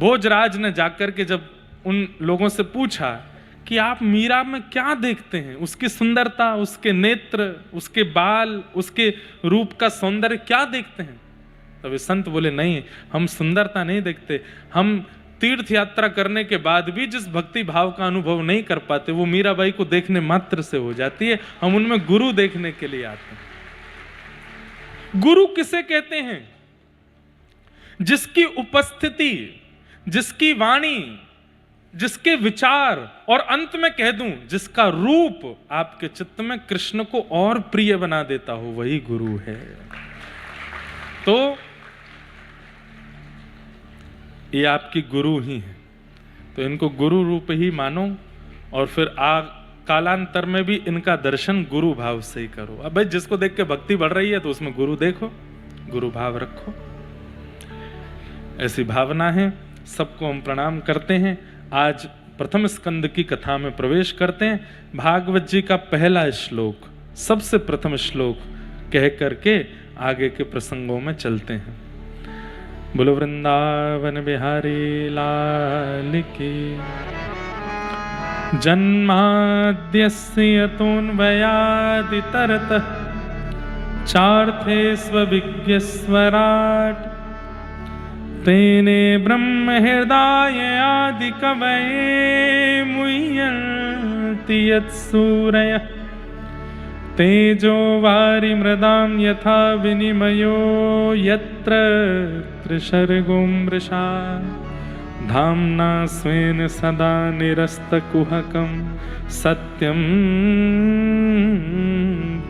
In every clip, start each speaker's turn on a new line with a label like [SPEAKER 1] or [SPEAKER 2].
[SPEAKER 1] भोजराज ने जाकर के जब उन लोगों से पूछा कि आप मीरा में क्या देखते हैं, उसकी सुंदरता, उसके नेत्र, उसके बाल, उसके रूप का सौंदर्य क्या देखते हैं? तब संत बोले, नहीं, हम सुंदरता नहीं देखते, हम तीर्थ यात्रा करने के बाद भी जिस भक्ति भाव का अनुभव नहीं कर पाते वो मीराबाई को देखने मात्र से हो जाती है। हम उनमें गुरु देखने के लिए आते हैं। गुरु किसे कहते हैं? जिसकी उपस्थिति, जिसकी वाणी, जिसके विचार, और अंत में कह दूं जिसका रूप आपके चित्त में कृष्ण को और प्रिय बना देता हो, वही गुरु है। तो ये आपकी गुरु ही है, तो इनको गुरु रूप ही मानो और फिर कालांतर में भी इनका दर्शन गुरु भाव से ही करो। अब भाई जिसको देख के भक्ति बढ़ रही है तो उसमें गुरु देखो, गुरु भाव रखो, ऐसी भावना है। सबको हम प्रणाम करते हैं। आज प्रथम स्कंद की कथा में प्रवेश करते हैं। भागवत जी का पहला श्लोक, सबसे प्रथम श्लोक कह करके आगे के प्रसंगों में चलते हैं। बोलो वृंदावन बिहारी लाल की। जन्माद्यस्य यतोऽन्वयादितरतः चार्थेष्वभिज्ञस्वराट् तेने ब्रह्म हृदय आदि कवये मुह्यन्ति यत्सूरयः तेजो वारि मृदां यथा विनिमयो यत्र त्रिसर्गो मृषा धाम्ना स्वेन सदा निरस्तकुहकं सत्यं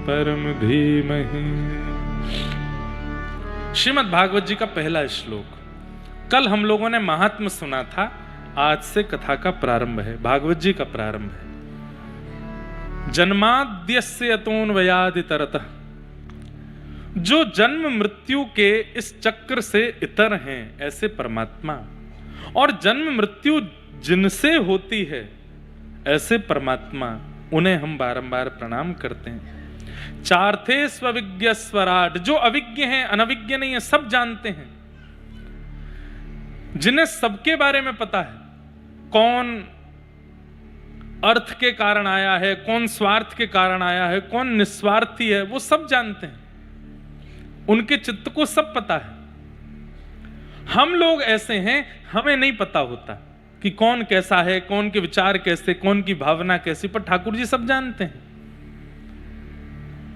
[SPEAKER 1] परम धीमहि। श्रीमद् भागवत जी का पहला श्लोक। कल हम लोगों ने महात्म्य सुना था, आज से कथा का प्रारंभ है, भागवत जी का प्रारंभ है। जन्माद्यस्य यतोऽन्वयादितरतः, जो जन्म मृत्यु के इस चक्र से इतर हैं ऐसे परमात्मा, और जन्म मृत्यु जिनसे होती है ऐसे परमात्मा, उन्हें हम बारंबार प्रणाम करते हैं। चार्थे स्वविज्ञ स्वराट, जो अविज्ञ हैं, अनविज्ञ नहीं है, सब जानते हैं, जिन्हें सबके बारे में पता है, कौन अर्थ के कारण आया है, कौन स्वार्थ के कारण आया है, कौन निस्वार्थी है, वो सब जानते हैं, उनके चित्त को सब पता है। हम लोग ऐसे हैं, हमें नहीं पता होता कि कौन कैसा है, कौन के विचार कैसे, कौन की भावना कैसी, पर ठाकुर जी सब जानते हैं।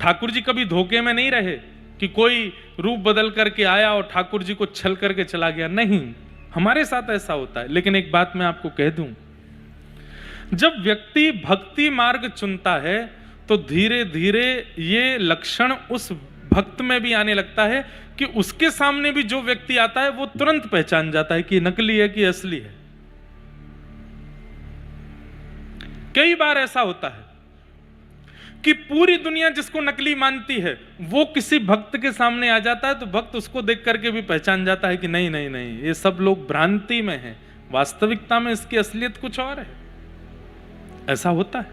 [SPEAKER 1] ठाकुर जी कभी धोखे में नहीं रहे कि कोई रूप बदल करके आया और ठाकुर जी को छल करके चला गया, नहीं, हमारे साथ ऐसा होता है। लेकिन एक बात मैं आपको कह दूं, जब व्यक्ति भक्ति मार्ग चुनता है तो धीरे धीरे ये लक्षण उस भक्त में भी आने लगता है कि उसके सामने भी जो व्यक्ति आता है वो तुरंत पहचान जाता है कि नकली है कि असली है। कई बार ऐसा होता है कि पूरी दुनिया जिसको नकली मानती है वो किसी भक्त के सामने आ जाता है तो भक्त उसको देख करके भी पहचान जाता है कि नहीं नहीं नहीं, ये सब लोग भ्रांति में हैं, वास्तविकता में इसकी असलियत कुछ और है। ऐसा होता है।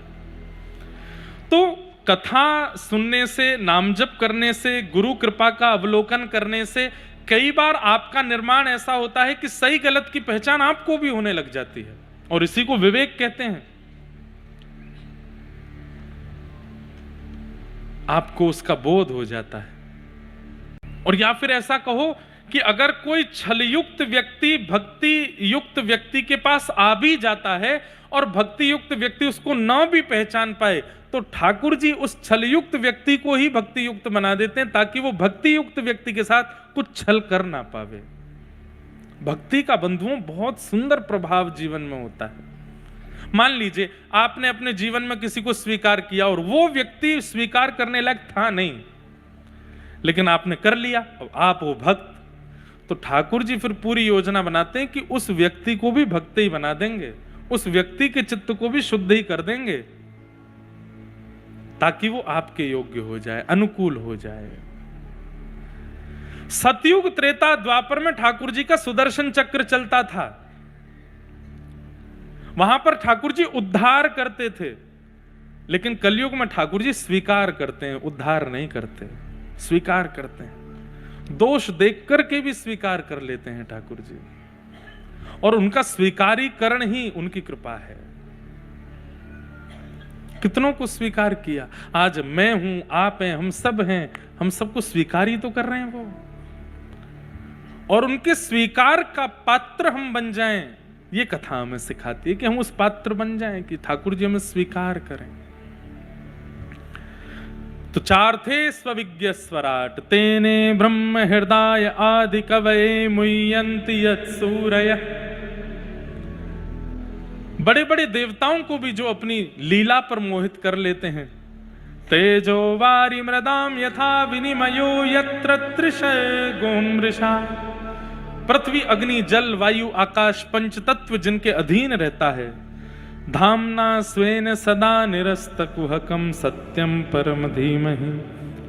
[SPEAKER 1] तो कथा सुनने से, नाम जप करने से, गुरु कृपा का अवलोकन करने से कई बार आपका निर्माण ऐसा होता है कि सही गलत की पहचान आपको भी होने लग जाती है, और इसी को विवेक कहते हैं। आपको उसका बोध हो जाता है। और या फिर ऐसा कहो कि अगर कोई छलयुक्त व्यक्ति भक्ति युक्त व्यक्ति के पास आ भी जाता है और भक्ति युक्त व्यक्ति उसको न भी पहचान पाए, तो ठाकुर जी उस छलयुक्त व्यक्ति को ही भक्ति युक्त बना देते हैं ताकि वो भक्ति युक्त व्यक्ति के साथ कुछ छल कर ना पावे। भक्ति का बंधुओं बहुत सुंदर प्रभाव जीवन में होता है। मान लीजिए आपने अपने जीवन में किसी को स्वीकार किया और वो व्यक्ति स्वीकार करने लायक था नहीं, लेकिन आपने कर लिया, अब आप हो भक्त, तो ठाकुर जी फिर पूरी योजना बनाते हैं कि उस व्यक्ति को भी भक्त ही बना देंगे, उस व्यक्ति के चित्त को भी शुद्ध ही कर देंगे ताकि वो आपके योग्य हो जाए, अनुकूल हो जाए। सतयुग त्रेता द्वापर में ठाकुर जी का सुदर्शन चक्र चलता था, वहां पर ठाकुर जी उद्धार करते थे, लेकिन कलयुग में ठाकुर जी स्वीकार करते हैं, उद्धार नहीं करते, स्वीकार करते हैं। दोष देख करके भी स्वीकार कर लेते हैं ठाकुर जी। और उनका स्वीकारीकरण ही उनकी कृपा है। कितनों को स्वीकार किया, आज मैं हूं, आप हैं, हम सब हैं, हम सबको स्वीकार ही तो कर रहे हैं वो। और उनके स्वीकार का पात्र हम बन जाएं, ये कथा हमें सिखाती है कि हम उस पात्र बन जाएं कि ठाकुर जी हमें स्वीकार करें। तो चार थे स्वविज्ञ स्वराट, तेने ब्रह्म हृदय आदि कवये मुह्यन्ति यत्सूरय। बड़े बड़े देवताओं को भी जो अपनी लीला पर मोहित कर लेते हैं। तेजो वारी मृदाम यथा विनिमयो यत्र तृषय गोमृषा। पृथ्वी अग्नि जल वायु आकाश पंच तत्व जिनके अधीन रहता है। धामना स्वेन सदा निरस्त कुहकम सत्यम परम धीमहि।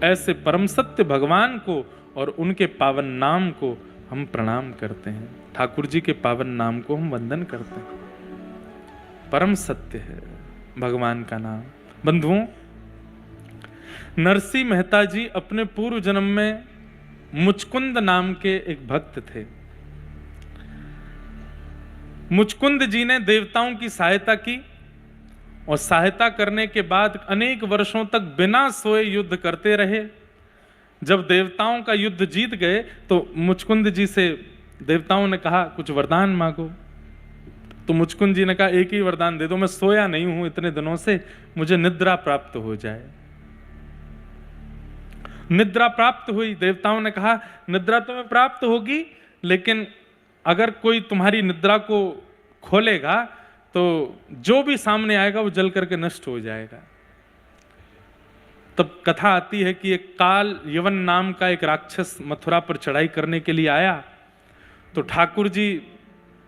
[SPEAKER 1] ऐसे परम सत्य भगवान को और उनके पावन नाम को हम प्रणाम करते हैं। ठाकुर जी के पावन नाम को हम वंदन करते हैं। परम सत्य है भगवान का नाम। बंधुओं, नरसिंह मेहता जी अपने पूर्व जन्म में मुचकुंद नाम के एक भक्त थे। मुचकुंद जी ने देवताओं की सहायता की और सहायता करने के बाद अनेक वर्षों तक बिना सोए युद्ध करते रहे। जब देवताओं का युद्ध जीत गए तो मुचकुंद जी से देवताओं ने कहा कुछ वरदान मांगो। तो मुचकुंद जी ने कहा एक ही वरदान दे दो, मैं सोया नहीं हूं इतने दिनों से, मुझे निद्रा प्राप्त हो जाए। निद्रा प्राप्त हुई। देवताओं ने कहा निद्रा तुम्हें प्राप्त होगी, लेकिन अगर कोई तुम्हारी निद्रा को खोलेगा तो जो भी सामने आएगा वो जल करके नष्ट हो जाएगा। तब कथा आती है कि एक काल यवन नाम का एक राक्षस मथुरा पर चढ़ाई करने के लिए आया। तो ठाकुर जी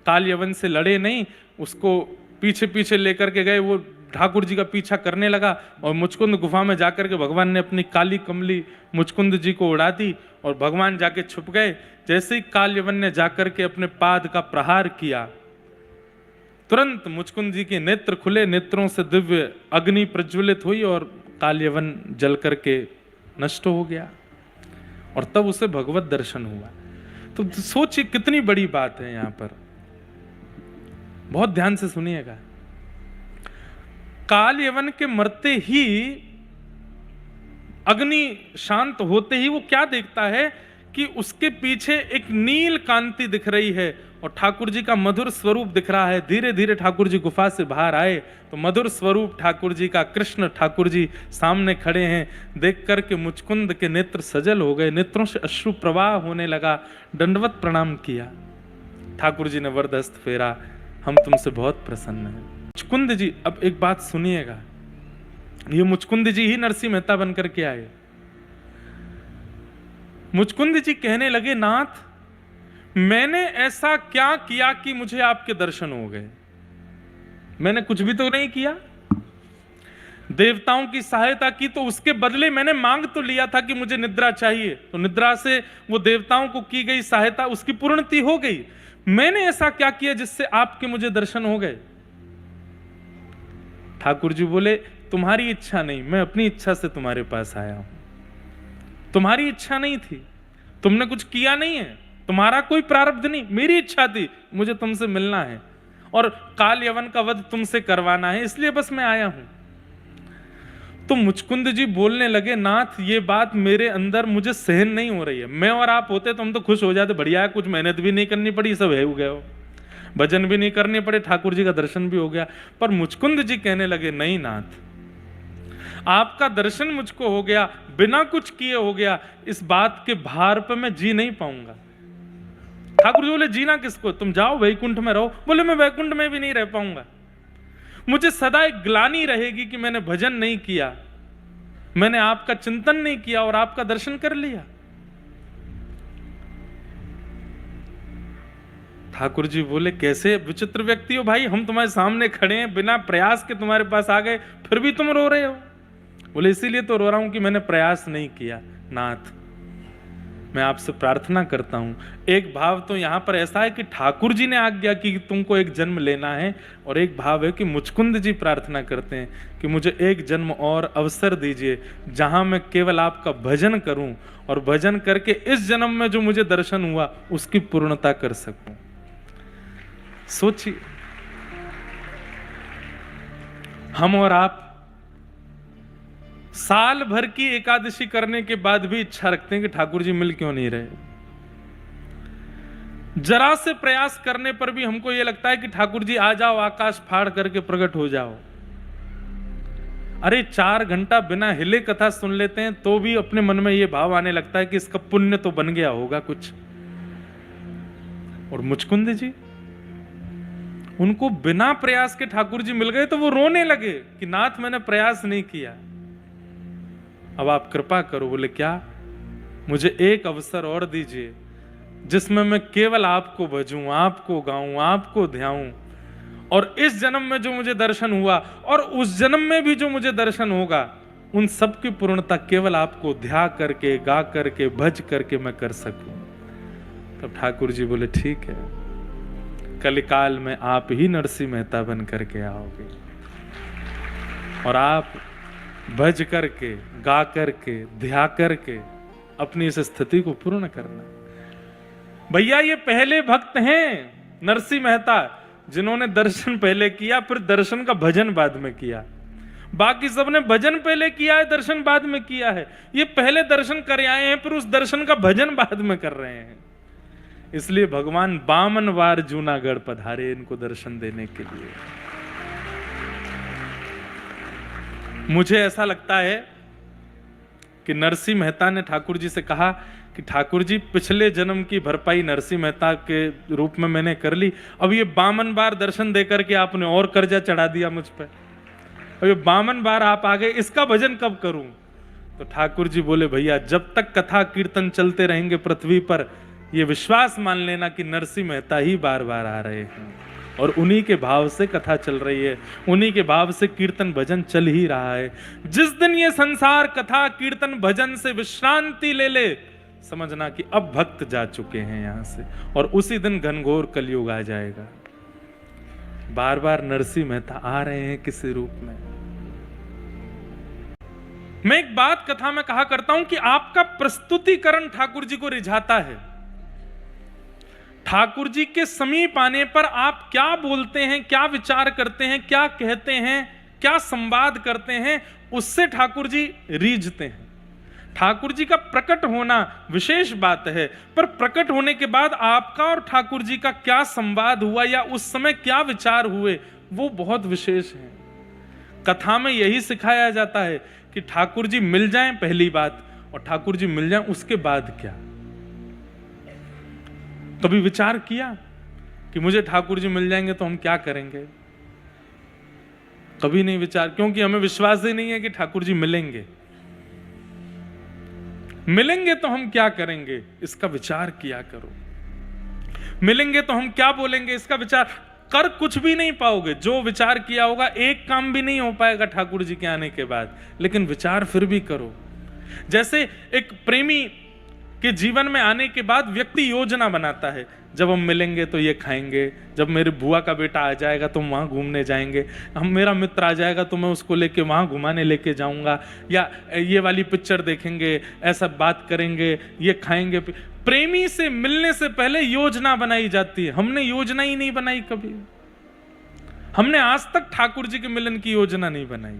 [SPEAKER 1] काल यवन से लड़े नहीं, उसको पीछे पीछे लेकर के गए। वो ठाकुर जी का पीछा करने लगा और मुचकुंद गुफा में जाकर के भगवान ने अपनी काली कमली मुचकुंद जी को उड़ा दी और भगवान जाके छुप गए। जैसे ही काल यवन ने जाकर के अपने पाद का प्रहार किया, तुरंत मुचकुंद जी के नेत्र खुले, नेत्रों से दिव्य अग्नि प्रज्वलित हुई और काल यवन जल करके नष्ट हो गया। और तब उसे भगवत दर्शन हुआ। तो सोचिए कितनी बड़ी बात है यहाँ पर, बहुत ध्यान से सुनिएगा। काल यवन के मरते ही, अग्नि शांत होते ही वो क्या देखता है कि उसके पीछे एक नील कांति दिख रही है और ठाकुर जी का मधुर स्वरूप दिख रहा है। धीरे धीरे ठाकुर जी गुफा से बाहर आए तो मधुर स्वरूप ठाकुर जी का, कृष्ण ठाकुर जी सामने खड़े हैं। देख करके मुचकुंद के नेत्र सजल हो गए, नेत्रों से अश्रु प्रवाह होने लगा। दंडवत प्रणाम किया। ठाकुर जी ने वरदहस्त फेरा, हम तुमसे बहुत प्रसन्न हैं। मुचकुंद जी, अब एक बात सुनिएगा, ये मुचकुंद जी ही नरसिंह मेहता बनकर के आए। मुचकुंद जी कहने लगे, नाथ मैंने ऐसा क्या किया कि मुझे आपके दर्शन हो गए? मैंने कुछ भी तो नहीं किया। देवताओं की सहायता की तो उसके बदले मैंने मांग तो लिया था कि मुझे निद्रा चाहिए, तो निद्रा से वो देवताओं को की गई सहायता उसकी पूर्णति हो गई। मैंने ऐसा क्या किया जिससे आपके मुझे दर्शन हो गए? ठाकुर जी बोले, तुम्हारी इच्छा नहीं, मैं अपनी इच्छा से तुम्हारे पास आया हूं। तुम्हारी इच्छा नहीं थी, तुमने कुछ किया नहीं है, तुम्हारा कोई प्रारब्ध नहीं, मेरी इच्छा थी, मुझे तुमसे मिलना है और काल यवन का वध तुमसे करवाना है, इसलिए बस मैं आया हूं। तो मुचकुंद जी बोलने लगे, नाथ ये बात मेरे अंदर मुझे सहन नहीं हो रही है। मैं और आप होते तो हम तो खुश हो जाते, बढ़िया है, कुछ मेहनत भी नहीं करनी पड़ी, सब है हो गया, भजन भी नहीं करने पड़े, ठाकुर जी का दर्शन भी हो गया। पर मुचकुंद जी कहने लगे, नहीं नाथ, आपका दर्शन मुझको हो गया, बिना कुछ किए हो गया, इस बात के भार पे मैं जी नहीं पाऊंगा। ठाकुर जी बोले, जीना किसको, तुम जाओ वैकुंठ में रहो। बोले, मैं वैकुंठ में भी नहीं रह पाऊंगा, मुझे सदा एक ग्लानि रहेगी कि मैंने भजन नहीं किया, मैंने आपका चिंतन नहीं किया और आपका दर्शन कर लिया। ठाकुर जी बोले, कैसे विचित्र व्यक्ति हो भाई, हम तुम्हारे सामने खड़े हैं, बिना प्रयास के तुम्हारे पास आ गए, फिर भी तुम रो रहे हो। बोले, इसीलिए तो रो रहा हूं कि मैंने प्रयास नहीं किया। नाथ मैं आपसे प्रार्थना करता हूं, एक भाव तो यहां पर ऐसा है कि ठाकुर जी ने आज्ञा की कि तुमको एक जन्म लेना है, और एक भाव है कि मुचकुंद जी प्रार्थना करते हैं कि मुझे एक जन्म और अवसर दीजिए जहां मैं केवल आपका भजन करूं और भजन करके इस जन्म में जो मुझे दर्शन हुआ उसकी पूर्णता कर सकूं। सोचिए, हम और आप साल भर की एकादशी करने के बाद भी इच्छा रखते हैं कि ठाकुर जी मिल क्यों नहीं रहे। जरा से प्रयास करने पर भी हमको यह लगता है कि ठाकुर जी आ जाओ, आकाश फाड़ करके प्रकट हो जाओ। अरे 4 घंटा बिना हिले कथा सुन लेते हैं तो भी अपने मन में यह भाव आने लगता है कि इसका पुण्य तो बन गया होगा कुछ। और मुचकुंद जी, उनको बिना प्रयास के ठाकुर जी मिल गए तो वो रोने लगे कि नाथ मैंने प्रयास नहीं किया, अब आप कृपा करो। बोले क्या? मुझे एक अवसर और दीजिए जिसमें मैं केवल आपको भजूं, आपको गाऊं, आपको ध्याऊं, और इस जन्म में जो मुझे दर्शन हुआ और उस जन्म में भी जो मुझे दर्शन होगा, उन सब की पूर्णता केवल आपको ध्या करके, गा करके, भज करके मैं कर सकूं। तब ठाकुर जी बोले ठीक है, कलिकाल में आप ही नरसिंह मेहता बन करके आओगे और आप भज करके, गा करके, ध्या करके अपनी इस स्थिति को पूर्ण करना। भैया ये पहले भक्त हैं नरसिंह मेहता, जिन्होंने दर्शन पहले किया, फिर दर्शन का भजन बाद में किया। बाकी सबने भजन पहले किया है, दर्शन बाद में किया है। ये पहले दर्शन कर आए हैं, फिर उस दर्शन का भजन बाद में कर रहे हैं। इसलिए भगवान 52 बार जूनागढ़ पधारे इनको दर्शन देने के लिए। मुझे ऐसा लगता है कि नरसिंह मेहता ने ठाकुर जी से कहा कि ठाकुर जी पिछले जन्म की भरपाई नरसिंह मेहता के रूप में मैंने कर ली, अब ये 52 बार दर्शन देकर के आपने और कर्जा चढ़ा दिया मुझ पर, अब ये 52 बार आप आ गए, इसका भजन कब करूं? तो ठाकुर जी बोले भैया जब तक कथा कीर्तन चलते रहेंगे पृथ्वी पर, ये विश्वास मान लेना कि नरसिंह मेहता ही बार बार आ रहे हैं और उन्हीं के भाव से कथा चल रही है, उन्हीं के भाव से कीर्तन भजन चल ही रहा है। जिस दिन ये संसार कथा कीर्तन भजन से विश्रांति ले ले, समझना कि अब भक्त जा चुके हैं यहां से, और उसी दिन घनघोर कलयुग आ जाएगा। बार बार नरसिंह मेहता आ रहे हैं किसी रूप में। मैं एक बात कथा में कहा करता हूं कि आपका प्रस्तुतिकरण ठाकुर जी को रिझाता है। ठाकुर जी के समीप आने पर आप क्या बोलते हैं, क्या विचार करते हैं, क्या कहते हैं, क्या संवाद करते हैं, उससे ठाकुर जी रीझते हैं। ठाकुर जी का प्रकट होना विशेष बात है, पर प्रकट होने के बाद आपका और ठाकुर जी का क्या संवाद हुआ या उस समय क्या विचार हुए, वो बहुत विशेष है। कथा में यही सिखाया जाता है कि ठाकुर जी मिल जाएं पहली बात, और ठाकुर जी मिल जाएं उसके बाद क्या। कभी विचार किया कि मुझे ठाकुर जी मिल जाएंगे तो हम क्या करेंगे? कभी नहीं विचार, क्योंकि हमें विश्वास ही नहीं है कि ठाकुर जी मिलेंगे। मिलेंगे तो हम क्या करेंगे, इसका विचार किया करो। मिलेंगे तो हम क्या बोलेंगे, इसका विचार कर कुछ भी नहीं पाओगे। जो विचार किया होगा एक काम भी नहीं हो पाएगा ठाकुर जी के आने के बाद, लेकिन विचार फिर भी करो। जैसे एक प्रेमी के जीवन में आने के बाद व्यक्ति योजना बनाता है, जब हम मिलेंगे तो ये खाएंगे, जब मेरे बुआ का बेटा आ जाएगा तो वहाँ घूमने जाएंगे, हम मेरा मित्र आ जाएगा तो मैं उसको लेके वहाँ घुमाने लेके जाऊंगा, या ये वाली पिक्चर देखेंगे, ऐसा बात करेंगे, ये खाएंगे। प्रेमी से मिलने से पहले योजना बनाई जाती है। हमने योजना ही नहीं बनाई कभी। हमने आज तक ठाकुर जी के मिलन की योजना नहीं बनाई।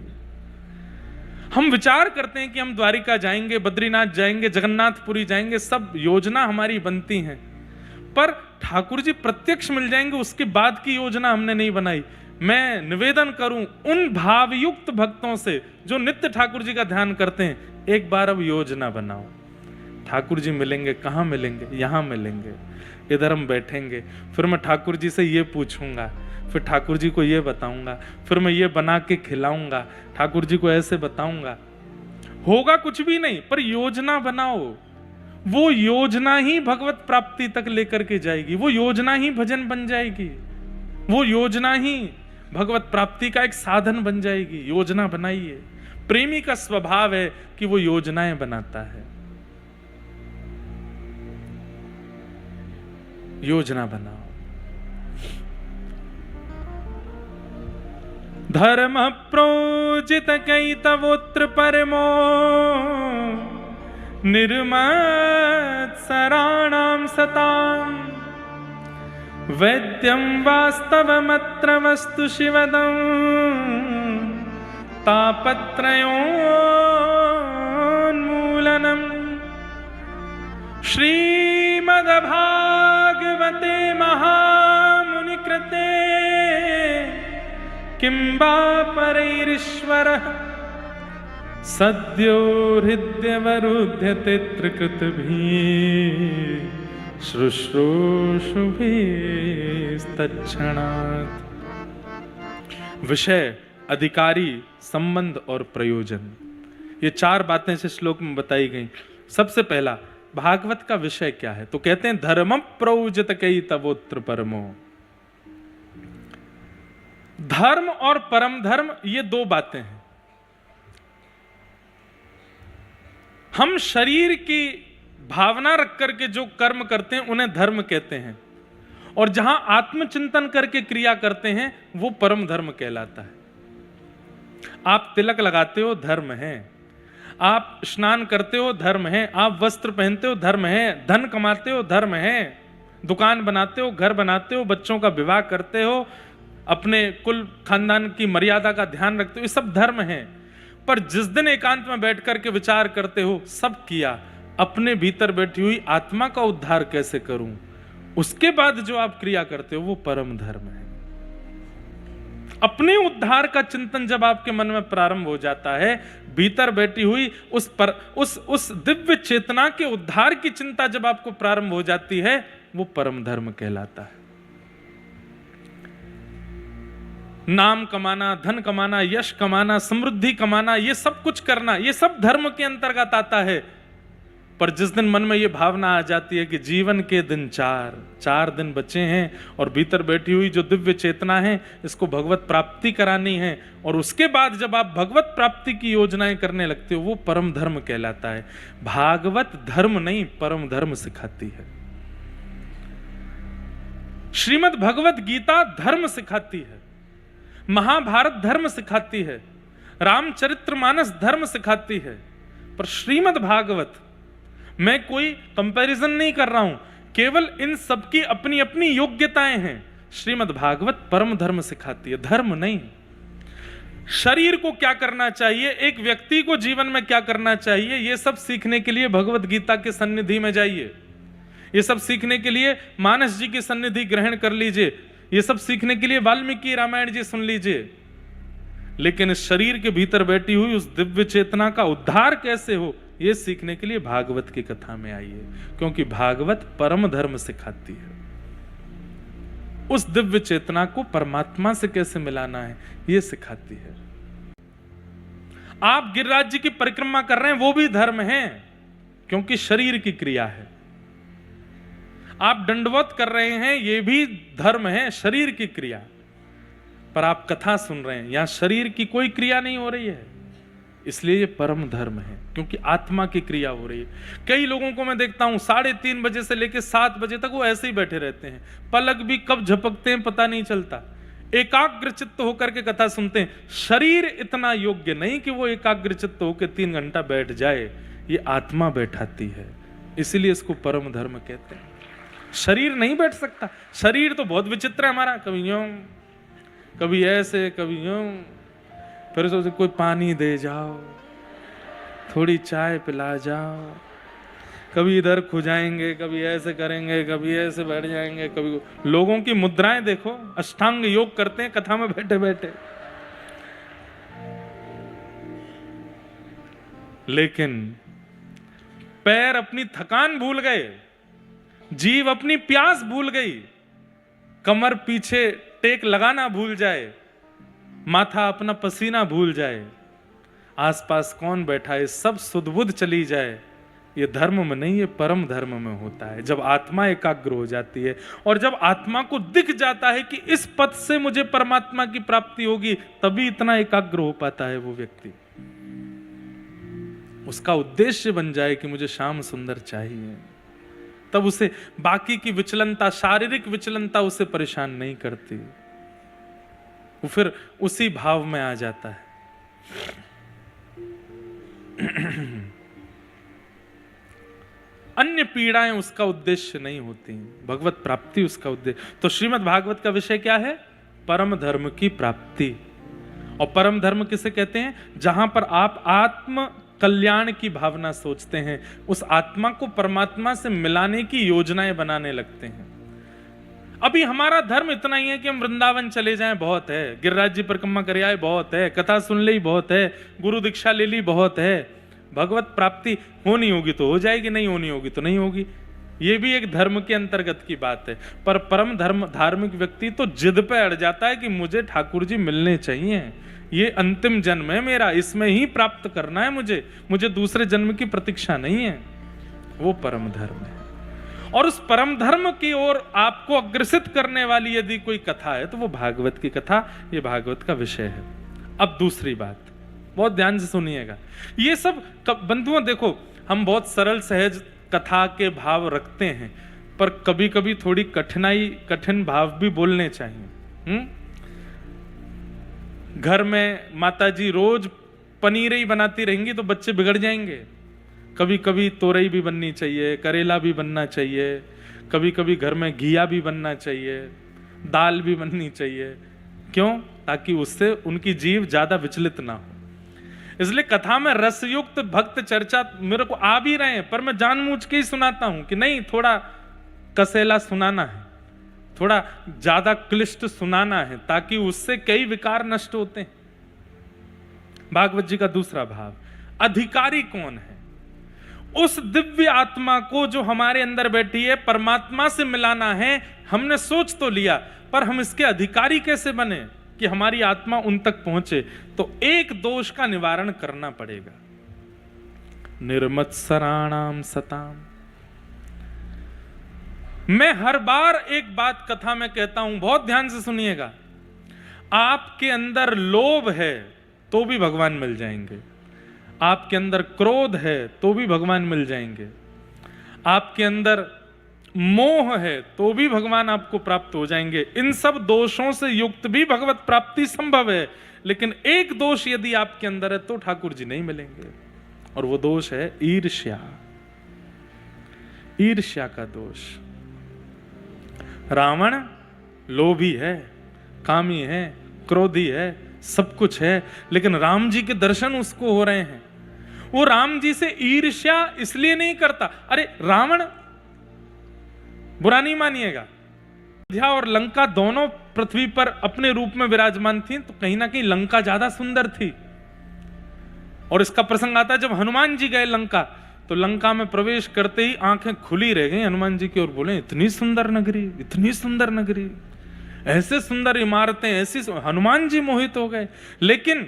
[SPEAKER 1] हम विचार करते हैं कि हम द्वारिका जाएंगे, बद्रीनाथ जाएंगे, जगन्नाथपुरी जाएंगे, सब योजना हमारी बनती हैं, पर ठाकुर जी प्रत्यक्ष मिल जाएंगे उसके बाद की योजना हमने नहीं बनाई। मैं निवेदन करूं उन भावयुक्त भक्तों से जो नित्य ठाकुर जी का ध्यान करते हैं, एक बार अब योजना बनाओ। ठाकुर जी मिलेंगे, कहाँ मिलेंगे? यहाँ मिलेंगे, इधर हम बैठेंगे, फिर मैं ठाकुर जी से ये पूछूंगा, फिर ठाकुर जी को ये बताऊंगा, फिर मैं ये बना के खिलाऊंगा, ठाकुर जी को ऐसे बताऊंगा। होगा कुछ भी नहीं, पर योजना बनाओ। वो योजना ही भगवत प्राप्ति तक लेकर के जाएगी, वो योजना ही भजन बन जाएगी, वो योजना ही भगवत प्राप्ति का एक साधन बन जाएगी। योजना बनाइए। प्रेमी का स्वभाव है कि वो योजनाएं बनाता है। योजना बनाओ। धर्म प्रोजित कैतवोत्र परमो निर्मत्सराणां सतां वैद्यं वास्तवमत्र वस्तु शिवदं तापत्रयोन्मूलनम् श्रीमद्भागवते महामुनिकृते किं वा परैरीश्वरः सद्यो हृद्यवरुध्यते त्रिकृतभिः शुश्रूषुभिस्तत्क्षणात्। विषय, अधिकारी, संबंध और प्रयोजन, ये चार बातें इस श्लोक में बताई गई। सबसे पहला, भागवत का विषय क्या है? तो कहते हैं धर्म प्रौजत कई तवोत्र परमो। धर्म और परम धर्म ये दो बातें हैं। हम शरीर की भावना रख करके जो कर्म करते हैं उन्हें धर्म कहते हैं, और जहां आत्मचिंतन करके क्रिया करते हैं वो परम धर्म कहलाता है। आप तिलक लगाते हो, धर्म है। आप स्नान करते हो, धर्म है। आप वस्त्र पहनते हो, धर्म है। धन कमाते हो, धर्म है। दुकान बनाते हो, घर बनाते हो, बच्चों का विवाह करते हो, अपने कुल खानदान की मर्यादा का ध्यान रखते हो, ये सब धर्म है। पर जिस दिन एकांत में बैठ करके विचार करते हो, सब किया, अपने भीतर बैठी हुई आत्मा का उद्धार कैसे करूं, उसके बाद जो आप क्रिया करते हो वो परम धर्म है। अपने उद्धार का चिंतन जब आपके मन में प्रारंभ हो जाता है, भीतर बैठी हुई उस दिव्य चेतना के उद्धार की चिंता जब आपको प्रारंभ हो जाती है, वो परम धर्म कहलाता है। नाम कमाना, धन कमाना, यश कमाना, समृद्धि कमाना, ये सब कुछ करना, ये सब धर्म के अंतर्गत आता है। पर जिस दिन मन में ये भावना आ जाती है कि जीवन के दिन चार दिन बचे हैं और भीतर बैठी हुई जो दिव्य चेतना है इसको भगवत प्राप्ति करानी है, और उसके बाद जब आप भगवत प्राप्ति की योजनाएं करने लगते हो, वो परम धर्म कहलाता है। भागवत धर्म नहीं, परम धर्म सिखाती है। श्रीमद् भगवत गीता धर्म सिखाती है, महाभारत धर्म सिखाती है, रामचरितमानस धर्म सिखाती है। पर श्रीमद् भागवत, मैं कोई कंपैरिजन नहीं कर रहा हूं, केवल इन सबकी अपनी अपनी योग्यताएं हैं। श्रीमद् भागवत परम धर्म सिखाती है, धर्म नहीं। शरीर को क्या करना चाहिए, एक व्यक्ति को जीवन में क्या करना चाहिए, यह सब सीखने के लिए भगवत गीता के सन्निधि में जाइए। ये सब सीखने के लिए मानस जी की सन्निधि ग्रहण कर लीजिए। ये सब सीखने के लिए वाल्मीकि रामायण जी सुन लीजिए। लेकिन इस शरीर के भीतर बैठी हुई उस दिव्य चेतना का उद्धार कैसे हो, यह सीखने के लिए भागवत की कथा में आइए, क्योंकि भागवत परम धर्म सिखाती है। उस दिव्य चेतना को परमात्मा से कैसे मिलाना है, यह सिखाती है। आप गिरिराज जी की परिक्रमा कर रहे हैं, वो भी धर्म है, क्योंकि शरीर की क्रिया है। आप दंडवत कर रहे हैं, यह भी धर्म है, शरीर की क्रिया। पर आप कथा सुन रहे हैं, यहां शरीर की कोई क्रिया नहीं हो रही है, इसलिए ये परम धर्म है, क्योंकि आत्मा की क्रिया हो रही है। कई लोगों को मैं देखता हूं 3:30 बजे से लेकर 7 बजे तक वो ऐसे ही बैठे रहते हैं, पलक भी कब झपकते हैं पता नहीं चलता, एकाग्र चित्त होकर के कथा सुनते हैं। शरीर इतना योग्य नहीं कि वो एकाग्र चित्त होकर 3 घंटा बैठ जाए, ये आत्मा बैठाती है, इसलिए इसको परम धर्म कहते हैं। शरीर नहीं बैठ सकता। शरीर तो बहुत विचित्र है हमारा, कभी यूं, कभी ऐसे, कभी यूं, फिर सोचते कोई पानी दे जाओ, थोड़ी चाय पिला जाओ, कभी इधर खुजाएंगे, कभी ऐसे करेंगे, कभी ऐसे बैठ जाएंगे, कभी लोगों की मुद्राएं देखो, अष्टांग योग करते हैं कथा में बैठे बैठे। लेकिन पैर अपनी थकान भूल गए, जीव अपनी प्यास भूल गई, कमर पीछे टेक लगाना भूल जाए, माथा अपना पसीना भूल जाए, आसपास कौन बैठा है सब सुध-बुध चली जाए, ये धर्म में नहीं, ये परम धर्म में होता है। जब आत्मा एकाग्र हो जाती है और जब आत्मा को दिख जाता है कि इस पथ से मुझे परमात्मा की प्राप्ति होगी, तभी इतना एकाग्र हो पाता है वो व्यक्ति। उसका उद्देश्य बन जाए कि मुझे श्याम सुंदर चाहिए, तब उसे बाकी की विचलनता, शारीरिक विचलनता उसे परेशान नहीं करती, वो फिर उसी भाव में आ जाता है। अन्य पीड़ाएं उसका उद्देश्य नहीं होती, भगवत प्राप्ति उसका उद्देश्य। तो श्रीमद् भागवत का विषय क्या है? परम धर्म की प्राप्ति। और परम धर्म किसे कहते हैं? जहां पर आप आत्म कल्याण की भावना सोचते हैं, उस आत्मा को परमात्मा से मिलाने की योजनाएं बनाने लगते हैं। अभी हमारा धर्म इतना ही है कि हम वृंदावन चले जाएं, बहुत है, गिरिराज जी परिक्रमा कर आए, बहुत है, कथा सुन ली, बहुत है, गुरु दीक्षा ले ली, बहुत है। भगवत प्राप्ति होनी होगी तो हो जाएगी, नहीं होनी होगी तो नहीं होगी। ये भी एक धर्म के अंतर्गत की बात है। पर परम धर्म धार्मिक व्यक्ति तो जिद पे अड़ जाता है कि मुझे ठाकुर जी मिलने चाहिए, ये अंतिम जन्म है मेरा, इसमें ही प्राप्त करना है मुझे दूसरे जन्म की प्रतीक्षा नहीं है। वो परम धर्म है। और उस परम धर्म की ओर आपको अग्रसित करने वाली यदि कोई कथा है तो वो भागवत की कथा, ये भागवत का विषय है। अब दूसरी बात, बहुत ध्यान से सुनिएगा। ये सब बंधुओं देखो, हम बहुत सरल सहज कथा के भाव रखते हैं, पर कभी कभी थोड़ी कठिन भाव भी बोलने चाहिए। घर में माताजी रोज पनीर ही बनाती रहेंगी तो बच्चे बिगड़ जाएंगे। कभी कभी तोरई भी बननी चाहिए, करेला भी बनना चाहिए, कभी कभी घर में घिया भी बनना चाहिए, दाल भी बननी चाहिए। क्यों? ताकि उससे उनकी जीव ज्यादा विचलित ना हो। इसलिए कथा में रसयुक्त भक्त चर्चा मेरे को आ भी रहे हैं, पर मैं जानबूझ के ही सुनाता हूं कि नहीं, थोड़ा कसेला सुनाना है, थोड़ा ज्यादा क्लिष्ट सुनाना है, ताकि उससे कई विकार नष्ट होते हैं। भागवत जी का दूसरा भाव, अधिकारी कौन है? उस दिव्य आत्मा को जो हमारे अंदर बैठी है, परमात्मा से मिलाना है। हमने सोच तो लिया, पर हम इसके अधिकारी कैसे बने कि हमारी आत्मा उन तक पहुंचे? तो एक दोष का निवारण करना पड़ेगा, निर्मत्सराणाम सताम। मैं हर बार एक बात कथा में कहता हूं, बहुत ध्यान से सुनिएगा। आपके अंदर लोभ है तो भी भगवान मिल जाएंगे, आपके अंदर क्रोध है तो भी भगवान मिल जाएंगे, आपके अंदर मोह है तो भी भगवान आपको प्राप्त हो जाएंगे। इन सब दोषों से युक्त भी भगवत प्राप्ति संभव है। लेकिन एक दोष यदि आपके अंदर है तो ठाकुर जी नहीं मिलेंगे, और वो दोष है ईर्ष्या। ईर्ष्या का दोष। रावण लोभी है, कामी है, क्रोधी है, सब कुछ है, लेकिन राम जी के दर्शन उसको हो रहे हैं। वो राम जी से ईर्ष्या इसलिए नहीं करता। अरे रावण, बुरा नहीं मानिएगा, अयोध्या और लंका दोनों पृथ्वी पर अपने रूप में विराजमान थी, तो कहीं ना कहीं लंका ज्यादा सुंदर थी। और इसका प्रसंग आता है जब हनुमान जी गए लंका, तो लंका में प्रवेश करते ही आंखें खुली रह गई हनुमान जी की ओर, बोले इतनी सुंदर नगरी, इतनी सुंदर नगरी, ऐसे सुंदर इमारतें, ऐसी। हनुमान जी मोहित हो गए। लेकिन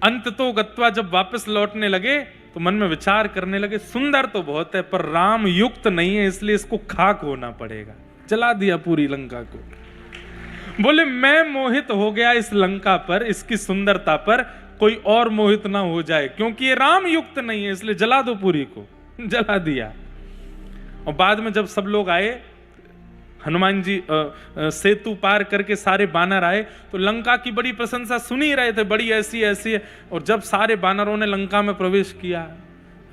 [SPEAKER 1] अंत तो गत्वा जब वापस लौटने लगे तो मन में विचार करने लगे, सुंदर तो बहुत है पर राम युक्त नहीं है, इसलिए इसको खाक होना पड़ेगा। जला दिया पूरी लंका को। बोले मैं मोहित हो गया इस लंका पर, इसकी सुंदरता पर, कोई और मोहित ना हो जाए, क्योंकि ये राम युक्त नहीं है, इसलिए जला दो पूरी को। जला दिया। और बाद में जब सब लोग आए, हनुमान जी सेतु पार करके सारे बानर आए, तो लंका की बड़ी प्रशंसा सुन ही रहे थे, बड़ी ऐसी ऐसी है। और जब सारे बानरों ने लंका में प्रवेश किया,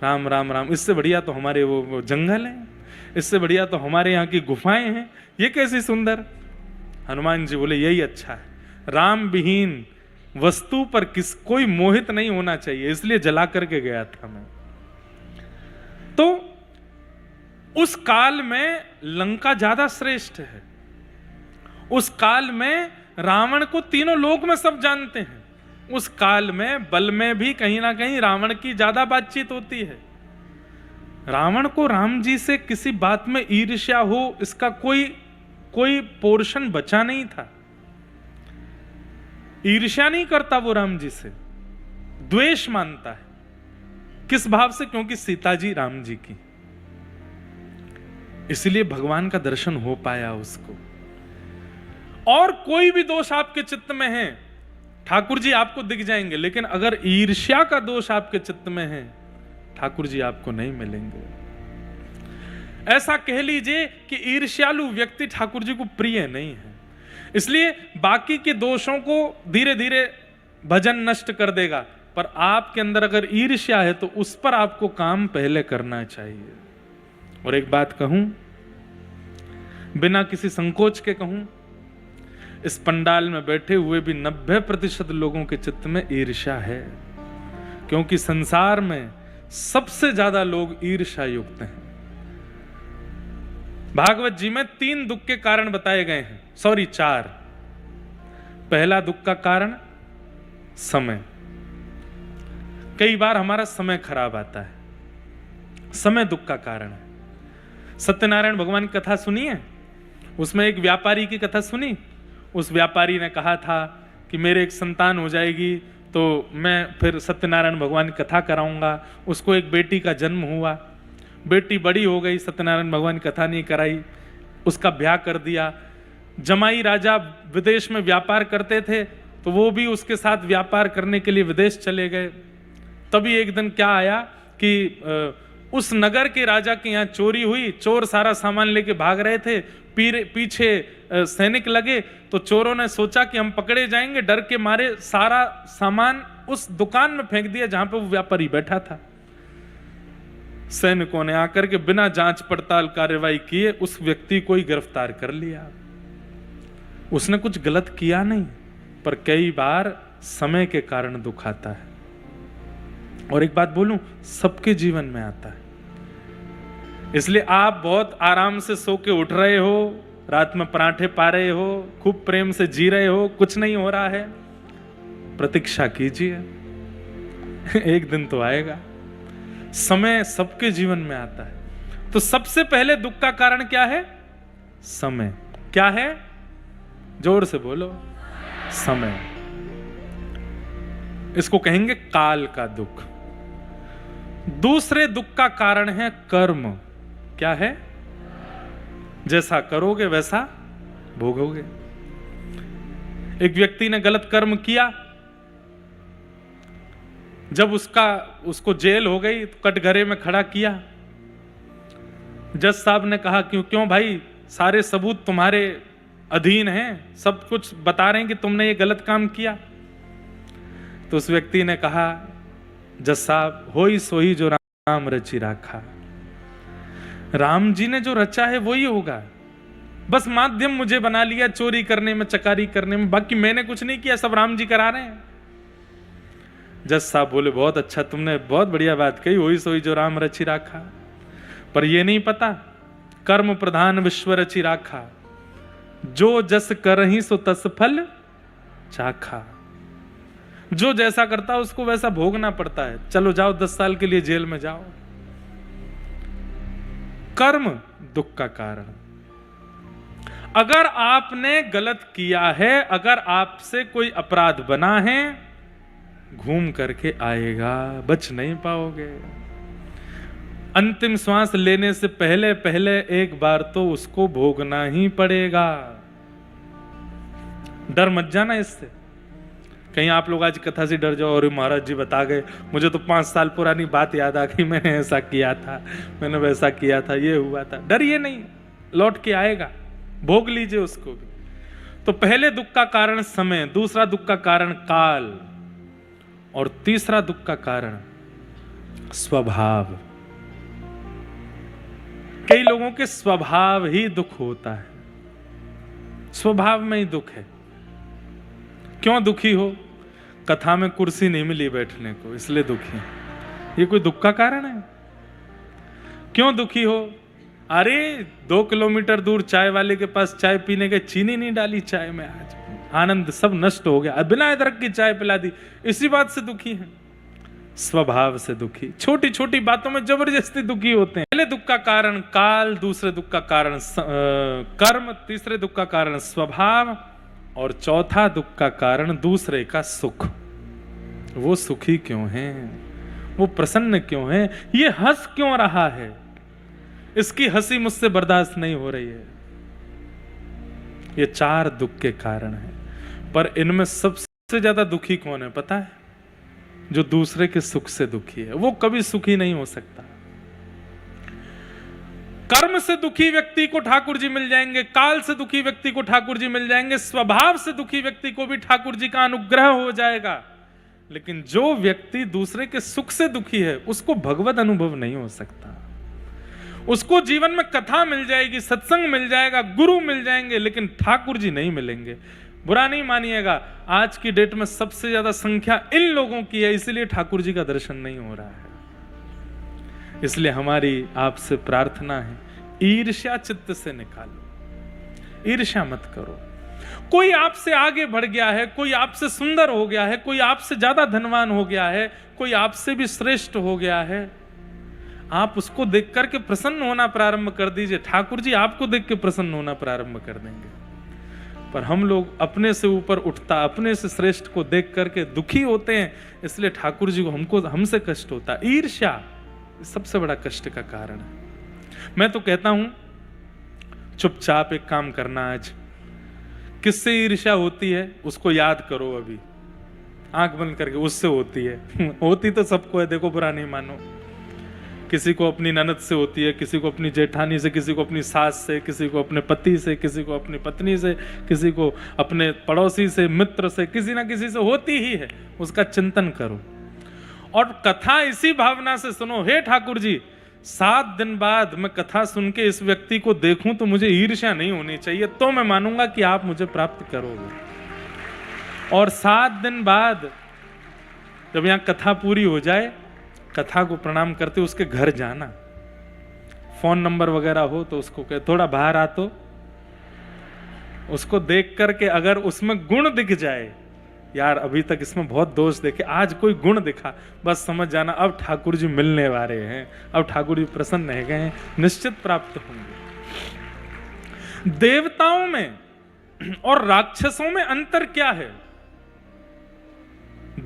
[SPEAKER 1] राम राम राम, इससे बढ़िया तो हमारे वो जंगल हैं, इससे बढ़िया तो हमारे यहाँ की गुफाएं हैं, ये कैसी सुंदर। हनुमान जी बोले यही अच्छा है, राम विहीन वस्तु पर कोई मोहित नहीं होना चाहिए, इसलिए जला करके गया था मैं। तो उस काल में लंका ज्यादा श्रेष्ठ है। उस काल में रावण को तीनों लोक में सब जानते हैं। उस काल में बल में भी कहीं ना कहीं रावण की ज्यादा बातचीत होती है। रावण को राम जी से किसी बात में ईर्ष्या हो, इसका कोई पोर्शन बचा नहीं था। ईर्ष्या नहीं करता वो राम जी से, द्वेष मानता है। किस भाव से? क्योंकि सीता जी राम जी की, इसलिए भगवान का दर्शन हो पाया उसको। और कोई भी दोष आपके चित्त में है, ठाकुर जी आपको दिख जाएंगे, लेकिन अगर ईर्ष्या का दोष आपके चित्त में है, ठाकुर जी आपको नहीं मिलेंगे। ऐसा कह लीजिए कि ईर्ष्यालु व्यक्ति ठाकुर जी को प्रिय नहीं है, इसलिए बाकी के दोषों को धीरे धीरे भजन नष्ट कर देगा, पर आपके अंदर अगर ईर्ष्या है तो उस पर आपको काम पहले करना चाहिए। और एक बात कहूं, बिना किसी संकोच के कहूं, इस पंडाल में बैठे हुए भी 90% लोगों के चित्त में ईर्ष्या है, क्योंकि संसार में सबसे ज्यादा लोग ईर्ष्या युक्त हैं। भागवत जी में 3 दुख के कारण बताए गए हैं, 4। पहला दुख का कारण समय। कई बार हमारा समय खराब आता है, समय दुख का कारण है। सत्यनारायण भगवान की कथा सुनी है, उसमें एक व्यापारी की कथा सुनी। उस व्यापारी ने कहा था कि मेरे एक संतान हो जाएगी तो मैं फिर सत्यनारायण भगवान की कथा कराऊंगा। उसको एक बेटी का जन्म हुआ, बेटी बड़ी हो गई, सत्यनारायण भगवान की कथा नहीं कराई, उसका ब्याह कर दिया। जमाई राजा विदेश में व्यापार करते थे तो वो भी उसके साथ व्यापार करने के लिए विदेश चले गए। तभी एक दिन क्या आया कि उस नगर के राजा के यहाँ चोरी हुई, चोर सारा सामान लेके भाग रहे थे, पीछे सैनिक लगे तो चोरों ने सोचा कि हम पकड़े जाएंगे, डर के मारे सारा सामान उस दुकान में फेंक दिया जहां पे वो व्यापारी बैठा था। सैनिकों ने आकर के बिना जांच पड़ताल कार्रवाई किए उस व्यक्ति को ही गिरफ्तार कर लिया। उसने कुछ गलत किया नहीं, पर कई बार समय के कारण दुख आता है। और एक बात बोलूं, सबके जीवन में आता है। इसलिए आप बहुत आराम से सो के उठ रहे हो, रात में पराठे पा रहे हो, खूब प्रेम से जी रहे हो, कुछ नहीं हो रहा है, प्रतीक्षा कीजिए, एक दिन तो आएगा। समय सबके जीवन में आता है। तो सबसे पहले दुख का कारण क्या है? समय। क्या है? जोर से बोलो, समय। इसको कहेंगे काल का दुख। दूसरे दुख का कारण है कर्म। क्या है? जैसा करोगे वैसा भोगोगे। एक व्यक्ति ने गलत कर्म किया, जब उसको जेल हो गई तो कटघरे में खड़ा किया। जज साहब ने कहा क्यों भाई, सारे सबूत तुम्हारे अधीन हैं, सब कुछ बता रहे हैं कि तुमने ये गलत काम किया। तो उस व्यक्ति ने कहा, जज साहब, होई सोई जो राम रची राखा। राम जी ने जो रचा है वही होगा, बस माध्यम मुझे बना लिया चोरी करने में, चकारी करने में, बाकी मैंने कुछ नहीं किया, सब राम जी करा रहे हैं। जज साहब बोले, बहुत अच्छा, तुमने बहुत बढ़िया बात कही, होई सोई जो राम रची राखा। पर ये नहीं पता, कर्म प्रधान विश्व रची राखा, जो जस करही सो तस फल चाखा। जो जैसा करता है उसको वैसा भोगना पड़ता है। चलो जाओ 10 साल के लिए जेल में जाओ। कर्म दुख का कारण। अगर आपने गलत किया है, अगर आपसे कोई अपराध बना है, घूम करके आएगा, बच नहीं पाओगे। अंतिम श्वास लेने से पहले पहले एक बार तो उसको भोगना ही पड़ेगा। डर मत जाना इससे। कहीं आप लोग आज कथा से डर जाओ, और महाराज जी बता गए, मुझे तो 5 साल पुरानी बात याद आ गई, मैंने ऐसा किया था, मैंने वैसा किया था, ये हुआ था। डरिए नहीं, लौट के आएगा, भोग लीजिए उसको भी। तो पहले दुख का कारण समय, दूसरा दुख का कारण काल, और तीसरा दुख का कारण स्वभाव। कई लोगों के स्वभाव ही दुख होता है, स्वभाव में ही दुख है। क्यों दुखी हो? कथा में कुर्सी नहीं मिली बैठने को, इसलिए दुखी है। ये कोई दुख का कारण है? क्यों दुखी हो? अरे 2 किलोमीटर दूर चाय वाले के पास चाय पीने के, चीनी नहीं डाली चाय में, आज आनंद सब नष्ट हो गया, बिना अदरक की चाय पिला दी, इसी बात से दुखी है। स्वभाव से दुखी, छोटी छोटी बातों में जबरदस्ती दुखी होते हैं। पहले दुख का कारण काल, दूसरे दुख का कारण कर्म, तीसरे दुख का कारण स्वभाव, और चौथा दुख का कारण दूसरे का सुख। वो सुखी क्यों है? वो प्रसन्न क्यों है? ये हंस क्यों रहा है? इसकी हंसी मुझसे बर्दाश्त नहीं हो रही है। ये 4 दुख के कारण है। पर इनमें सबसे ज्यादा दुखी कौन है पता है? जो दूसरे के सुख से दुखी है, वो कभी सुखी नहीं हो सकता। कर्म से दुखी व्यक्ति को ठाकुर जी मिल जाएंगे, काल से दुखी व्यक्ति को ठाकुर जी मिल जाएंगे, स्वभाव से दुखी व्यक्ति को भी ठाकुर जी का अनुग्रह हो जाएगा। लेकिन जो व्यक्ति दूसरे के सुख से दुखी है उसको भगवत अनुभव नहीं हो सकता। उसको जीवन में कथा मिल जाएगी, सत्संग मिल जाएगा, गुरु मिल जाएंगे, लेकिन ठाकुर जी नहीं मिलेंगे। बुरा नहीं मानिएगा, आज की डेट में सबसे ज्यादा संख्या इन लोगों की है, इसलिए ठाकुर जी का दर्शन नहीं हो रहा है। इसलिए हमारी आपसे प्रार्थना है, ईर्ष्या चित्त से निकालो, ईर्ष्या मत करो। कोई आपसे आगे बढ़ गया है, कोई आपसे सुंदर हो गया है, कोई आपसे ज्यादा धनवान हो गया है, कोई आपसे भी श्रेष्ठ हो गया है, आप उसको देख करके प्रसन्न होना प्रारंभ कर दीजिए, ठाकुर जी आपको देख के प्रसन्न होना प्रारंभ कर देंगे। पर हम लोग अपने से ऊपर उठता, अपने से श्रेष्ठ को देख करके दुखी होते हैं, इसलिए ठाकुर जी को हमसे कष्ट होता है। ईर्ष्या सबसे बड़ा कष्ट का कारण है। मैं तो कहता हूं चुपचाप एक काम करना, आज किससे ईर्ष्या होती है उसको याद करो, अभी आंख बंद करके, उससे होती है होती तो सबको है, देखो बुरा नहीं मानो। किसी को अपनी ननद से होती है, किसी को अपनी जेठानी से, किसी को अपनी सास से, किसी को अपने पति से, किसी को अपनी पत्नी से, किसी को अपने पड़ोसी से, मित्र से, किसी ना किसी से होती ही है। उसका चिंतन करो और कथा इसी भावना से सुनो, हे ठाकुर जी 7 दिन बाद मैं कथा सुन के इस व्यक्ति को देखूं तो मुझे ईर्ष्या नहीं होनी चाहिए, तो मैं मानूंगा कि आप मुझे प्राप्त करोगे। और 7 दिन बाद जब यहां कथा पूरी हो जाए, कथा को प्रणाम करते उसके घर जाना, फोन नंबर वगैरह हो तो उसको कहे थोड़ा बाहर आ, तो उसको देख करके अगर उसमें गुण दिख जाए, यार अभी तक इसमें बहुत दोष देखे, आज कोई गुण दिखा, बस समझ जाना अब ठाकुर जी मिलने वाले हैं, अब ठाकुर जी प्रसन्न रह गए हैं, निश्चित प्राप्त होंगे। देवताओं में और राक्षसों में अंतर क्या है?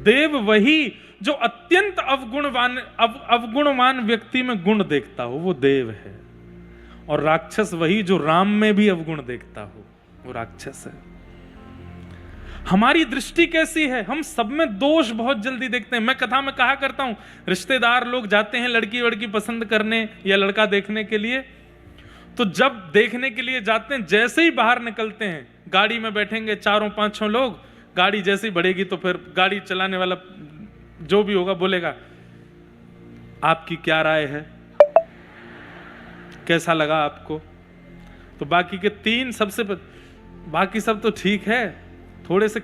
[SPEAKER 1] देव वही जो अत्यंत अवगुणवान व्यक्ति में गुण देखता हो, वो देव है, और राक्षस वही जो राम में भी अवगुण देखता हो, वो राक्षस है। हमारी दृष्टि कैसी है? हम सब में दोष बहुत जल्दी देखते हैं। मैं कथा में कहा करता हूं, रिश्तेदार लोग जाते हैं लड़की वड़की पसंद करने या लड़का देखने के लिए, तो जब देखने के लिए जाते हैं, जैसे ही बाहर निकलते हैं, गाड़ी में बैठेंगे 4-5 लोग, गाड़ी जैसे ही बढ़ेगी तो फिर गाड़ी चलाने वाला जो भी होगा बोलेगा आपकी क्या राय है, कैसा लगा आपको? तो बाकी के 3 बाकी सब तो ठीक है, थोड़े से